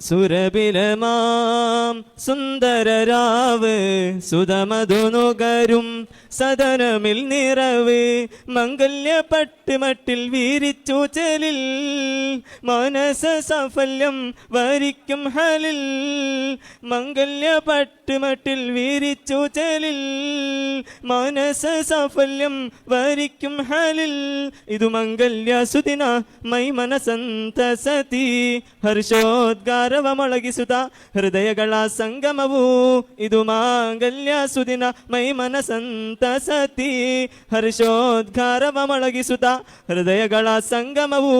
സുരബിലമാം സുന്ദരരാവ് സുതമധുനുകരും സദനമിൽ നിറവ് മംഗല്യപട്ട് മട്ടിൽ വീരിച്ചു ചെലിൽ മനസ സാഫല്യം വരിക്കും ഹലിൽ മംഗല്യപട്ട് മട്ടിൽ വീരിച്ചു ചെലിൽ മനസ സാഫല്യം വരിക്കും ഹലിൽ ഇതു മംഗല്യ സുദിന മൈ മനസന്തസതി ಹರ್ಷೋದ್ಗಾರವಮೊಳಗಿಸುತ್ತ ಹೃದಯಗಳ ಸಂಗಮವು ಇದು ಮಾಂಗಲ್ಯ ಸುದಿನ ಮೈ ಮನಸಂತಸತಿ ಹರ್ಷೋದ್ಗಾರವಮೊಳಗಿಸುತ್ತ ಹೃದಯಗಳ ಸಂಗಮವು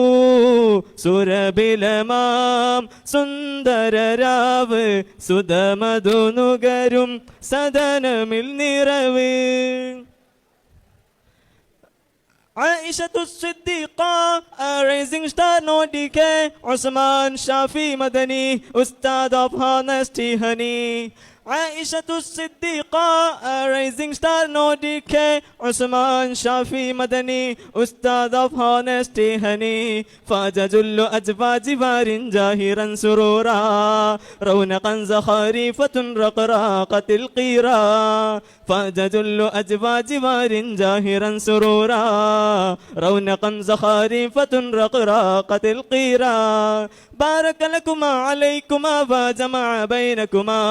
സുരബിലമാം സുന്ദരരാവ് സുധമധുനുകരും സദനമിൽ നിറവ് عائشة الصديقة a rising star no decay Osman Shafi Madani Ustad of honesty honey عائشة الصديقة a rising star no decay Osman Shafi Madani Ustad of honesty honey فجل أجفاج جوار جاهرا سرورا رونقا زخارفة رقراقة القيرا فجل أجفاج جوار جاهرا سرورا رونقا زخارفة رقراقة القيرا بارك لكما عليكما وجمع بينكما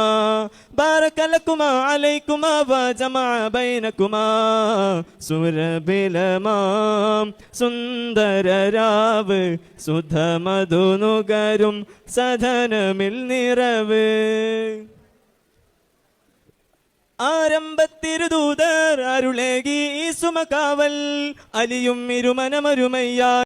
بارك لكما عليكما وجمع بينكما സുരബിലമാം സുന്ദരരാവ് സുധമധുനുകരും സദനമിൽ നിറവ് ആരംഭത്തിരുദൂതർ അരുളേകി സുമകാവൽ അലിയും ഇരുമനമരുമയ്യ